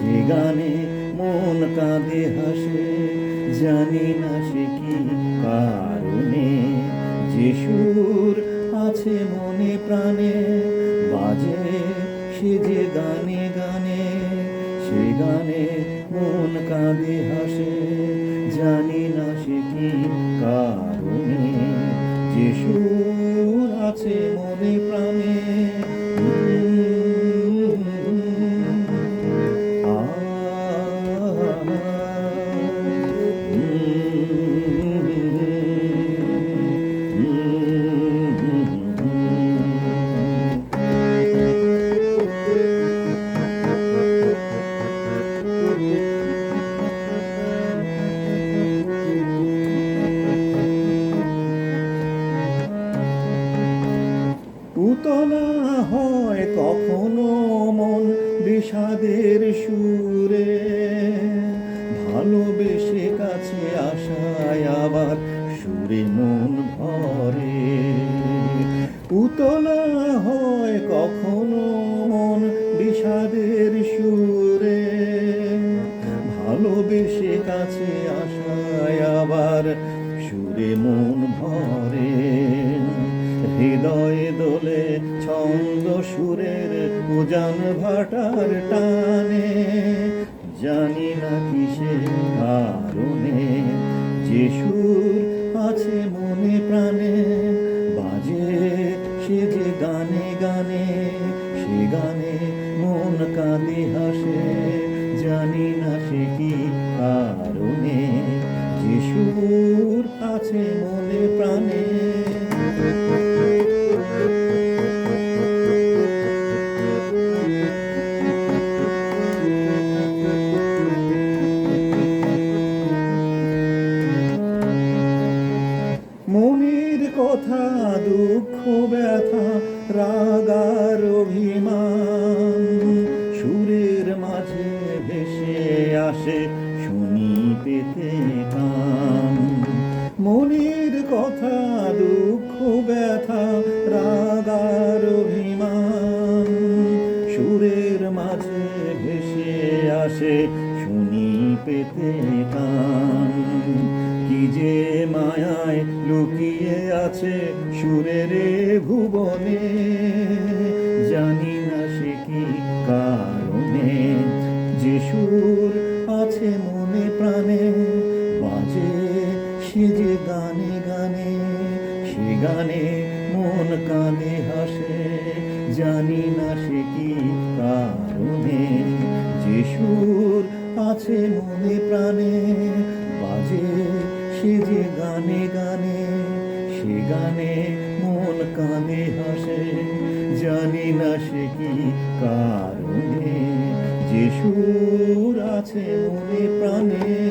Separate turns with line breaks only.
সে গানে মন কাঁদে হাসে, জানি না সে কি কারণে। যে সুর আছে মনে প্রাণে বাজে সে যে গানে গানে, সে গানে মন কাঁদে হাসে, জানি না সে কি কারণে। যে সুর আছে মনে প্রাণে উতলা হয় কখনো মন বিষাদের সুরে, ভালোবেসে কাছে আসায় আবার সুরে মন ভরে। উতলা হয় কখনো মন বিষাদের সুরে, ভালোবেসে কাছে আসায় আবার সুরে মন ভরে। হৃদয়ে দোলে ছন্দ সুরের উজান ভাটার টানে, জানি না কিসের কারণে। যে সুর আছে মনে প্রাণে বাজে সে যে গানে গানে, সে গানে মন কাঁদে হাসে, জানি না সে কি কারণে। যে সুর আছে মনে প্রাণে মনের কথা দুঃখ ব্যথা রাগ আর অভিমান, সুরের মাঝে ভেসে আসে শুনি পেতে কান। মনের কথা দুঃখ ব্যথা রাগ আর অভিমান, সুরের মাঝে ভেসে আসে শুনি পেতে কান। কি যে মায়ায় লুকিয়ে আছে সুরের ভুবনে, জানি না সে কি কারণে। যে সুর আছে মনে প্রাণে বাজে সে যে গানে গানে, সে গানে মন কাঁদে হাসে, জানি না সে কি কারণে। যে সুর আছে মনে প্রাণে বাজে সে যে গানে গানে, সে গানে মন কাঁদে হাসে, জানি না সে কি কারণে। যে সুর আছে মনে প্রাণে